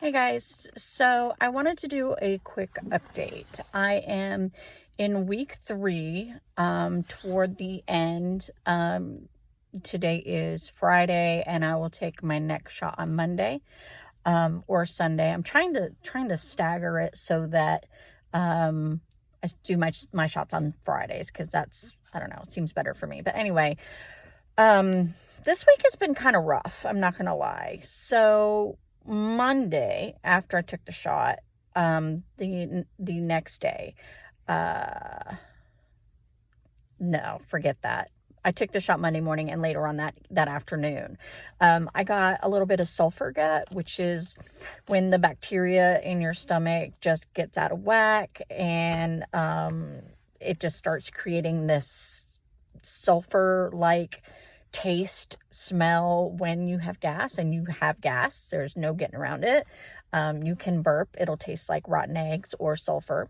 Hey guys, so I wanted to do a quick update. I am in week 3, toward the end. Today is Friday, and I will take my next shot on Monday, or Sunday. I'm trying to stagger it so that I do my shots on Fridays, because that's, I don't know, it seems better for me. But anyway, this week has been kind of rough, I'm not gonna lie. So Monday, after I took the shot, the next day, no, forget that. I took the shot Monday morning, and later on that afternoon, I got a little bit of sulfur gut, which is when the bacteria in your stomach just gets out of whack, and it just starts creating this sulfur-like taste, smell when you have gas, and you have gas. There's no getting around it. You can burp. It'll taste like rotten eggs or sulfur.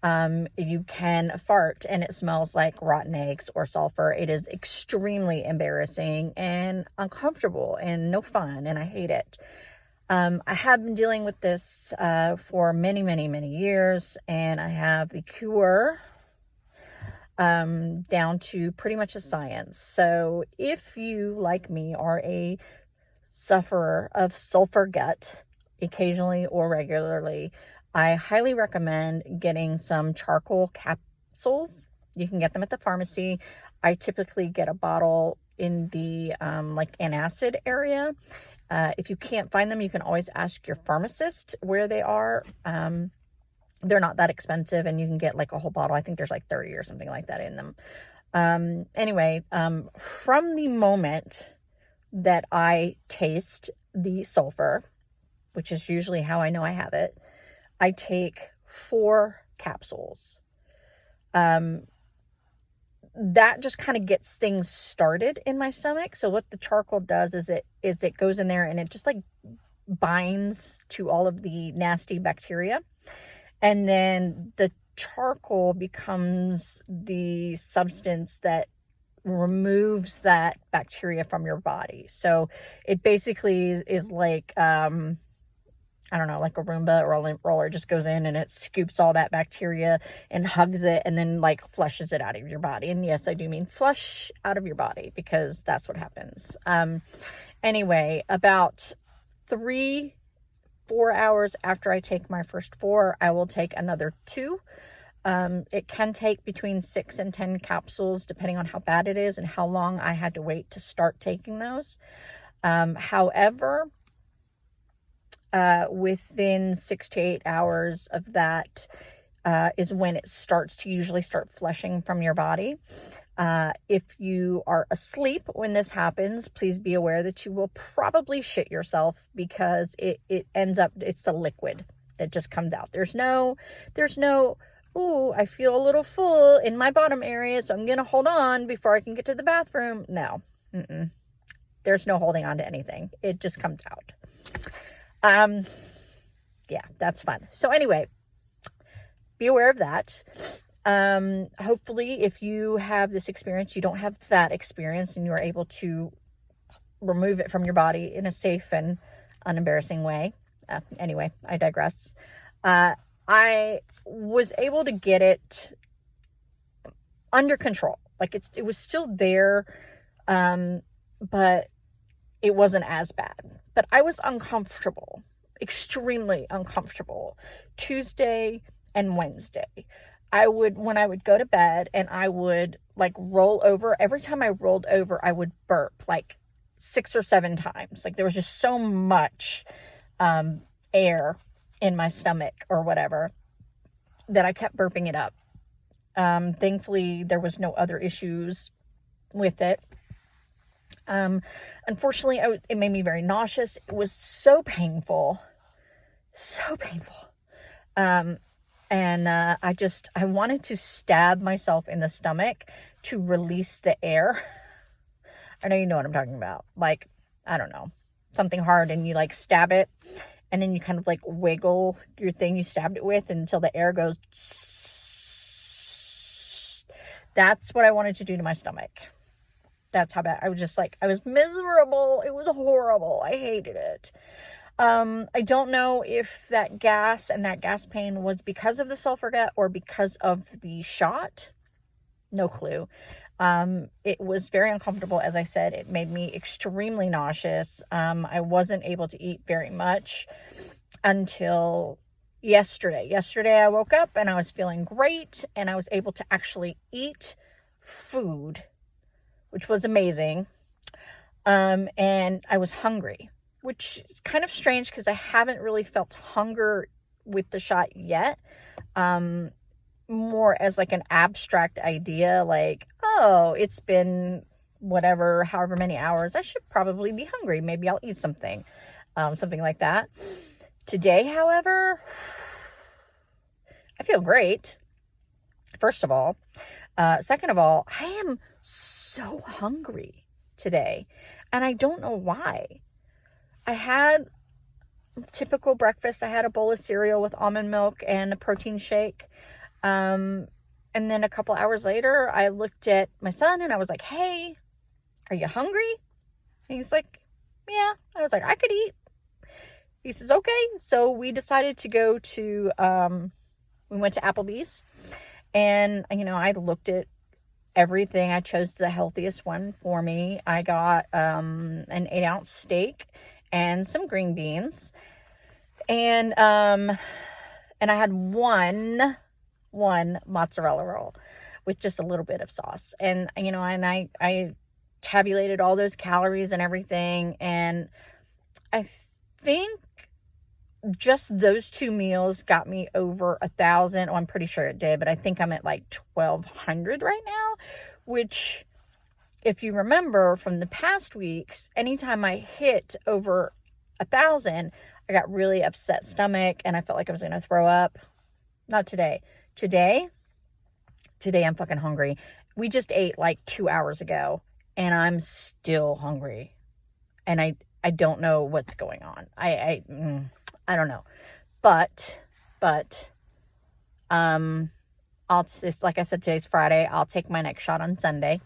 You can fart, and it smells like rotten eggs or sulfur. It is extremely embarrassing and uncomfortable and no fun, and I hate it. I have been dealing with this for many, many, many years, and I have the cure down to pretty much a science. So if you, like me, are a sufferer of sulfur gut, occasionally or regularly, I highly recommend getting some charcoal capsules. You can get them at the pharmacy. I typically get a bottle in the like antacid area. If you can't find them, you can always ask your pharmacist where they are. They're not that expensive, and you can get like a whole bottle. I think there's like 30 or something like that in them. Anyway, from the moment that I taste the sulfur, which is usually how I know I have it, I take 4 capsules. That just kind of gets things started in my stomach. So what the charcoal does is it goes in there, and it just like binds to all of the nasty bacteria. And then the charcoal becomes the substance that removes that bacteria from your body. So it basically is like, I don't know, like a Roomba or a lint roller just goes in, and it scoops all that bacteria and hugs it, and then like flushes it out of your body. And yes, I do mean flush out of your body, because that's what happens. Anyway, about 3-4 hours after I take my first 4, I will take another 2. It can take between 6 and 10 capsules, depending on how bad it is and how long I had to wait to start taking those. However, within 6 to 8 hours of that is when it starts to usually start flushing from your body. If you are asleep when this happens, please be aware that you will probably shit yourself, because it ends up, it's a liquid that just comes out. There's no, ooh, I feel a little full in my bottom area, so I'm going to hold on before I can get to the bathroom. No, there's no holding on to anything. It just comes out. Yeah, that's fun. So anyway, be aware of that. Hopefully, if you have this experience, you don't have that experience, and you're able to remove it from your body in a safe and unembarrassing way. Anyway, I digress. I was able to get it under control. Like it was still there, but it wasn't as bad. But I was uncomfortable, extremely uncomfortable, Tuesday and Wednesday. When I would go to bed, and I would like roll over, every time I rolled over, I would burp like 6 or 7 times. Like there was just so much air in my stomach or whatever that I kept burping it up. Thankfully, there was no other issues with it. Unfortunately, it made me very nauseous. It was so painful. So painful. And I wanted to stab myself in the stomach to release the air. I know you know what I'm talking about. Like, I don't know, something hard, and you like stab it, and then you kind of like wiggle your thing you stabbed it with until the air goes. That's what I wanted to do to my stomach. That's how bad. I was just like, I was miserable. It was horrible. I hated it. I don't know if that gas and that gas pain was because of the sulfur gut or because of the shot. No clue. It was very uncomfortable. As I said, it made me extremely nauseous. I wasn't able to eat very much until yesterday. Yesterday I woke up and I was feeling great and I was able to actually eat food, which was amazing. And I was hungry, which is kind of strange because I haven't really felt hunger with the shot yet. More as like an abstract idea, like, oh, it's been whatever, however many hours, I should probably be hungry. Maybe I'll eat something, something like that. Today, however, I feel great, first of all. Second of all, I am so hungry today, and I don't know why. I had typical breakfast. I had a bowl of cereal with almond milk and a protein shake. And then a couple hours later, I looked at my son and I was like, hey, are you hungry? And he's like, yeah. I was like, I could eat. He says, okay. So we decided to go to, we went to Applebee's, and, I looked at everything. I chose the healthiest one for me. I got, an 8-ounce steak and some green beans, and I had one mozzarella roll with just a little bit of sauce. And, and I tabulated all those calories and everything. And I think just those 2 meals got me over 1,000. Oh, I'm pretty sure it did, but I think I'm at like 1,200 right now, which, if you remember from the past weeks, anytime I hit over 1,000, I got really upset stomach and I felt like I was going to throw up. Not today. Today I'm fucking hungry. We just ate like 2 hours ago and I'm still hungry. And I don't know what's going on. I don't know. But I'll just, like I said, today's Friday. I'll take my next shot on Sunday.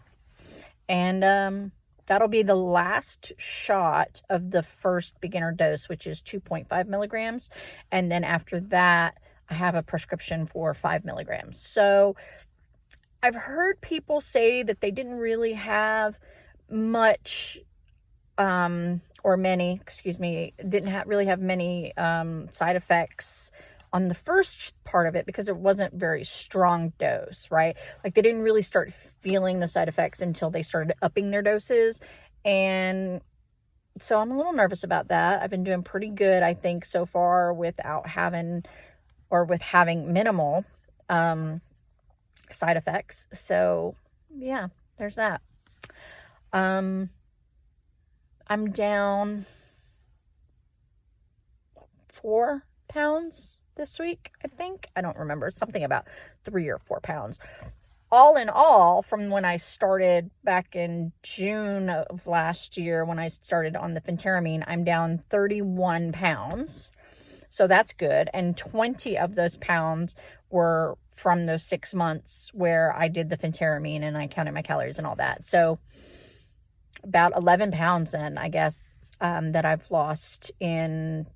And that'll be the last shot of the first beginner dose, which is 2.5 milligrams. And then after that, I have a prescription for 5 milligrams. So I've heard people say that they didn't really have much, didn't really have many side effects on the first part of it because it wasn't very strong dose, right? Like they didn't really start feeling the side effects until they started upping their doses. And so I'm a little nervous about that. I've been doing pretty good, I think, so far with having minimal side effects. So yeah, there's that. I'm down 4 pounds this week, I think. I don't remember. Something about 3 or 4 pounds. All in all, from when I started back in June of last year, when I started on the phentermine, I'm down 31 pounds. So that's good. And 20 of those pounds were from those 6 months where I did the phentermine and I counted my calories and all that. So about 11 pounds then, I guess, that I've lost in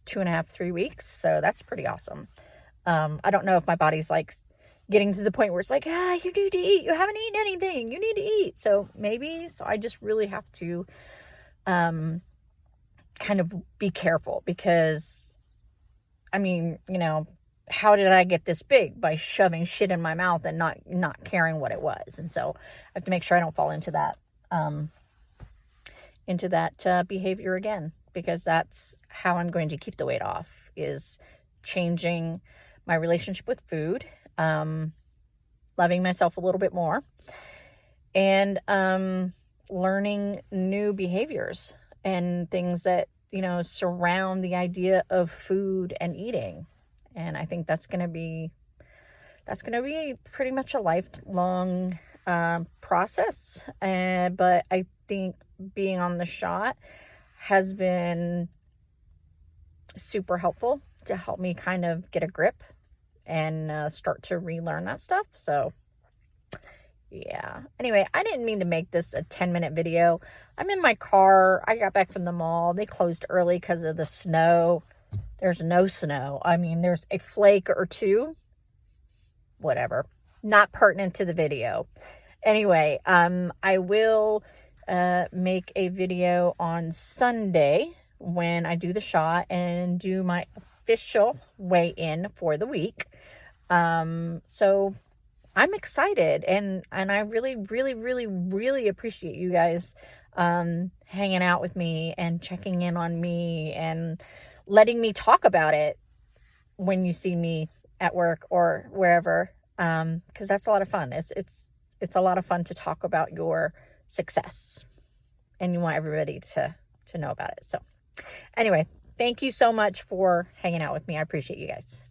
2.5, 3 weeks. So that's pretty awesome. I don't know if my body's like getting to the point where it's like, you need to eat. You haven't eaten anything. You need to eat. So maybe, I just really have to, kind of be careful because, how did I get this big? By shoving shit in my mouth and not caring what it was. And so I have to make sure I don't fall into that behavior again, because that's how I'm going to keep the weight off, is changing my relationship with food, loving myself a little bit more, and learning new behaviors and things that, surround the idea of food and eating. And I think that's going to be pretty much a lifelong process. But I think being on the shot has been super helpful to help me kind of get a grip and start to relearn that stuff. So Yeah. Anyway, I didn't mean to make this a 10-minute video. I'm in my car. I got back from the mall. They closed early because of the snow. There's no snow. I mean, there's a flake or two. Whatever. Not pertinent to the video. Anyway, I will make a video on Sunday when I do the shot and do my official weigh-in for the week. So I'm excited, and I really appreciate you guys hanging out with me and checking in on me and letting me talk about it when you see me at work or wherever, because that's a lot of fun. It's a lot of fun to talk about your success, and you want everybody to know about it. So anyway, thank you so much for hanging out with me. I appreciate you guys.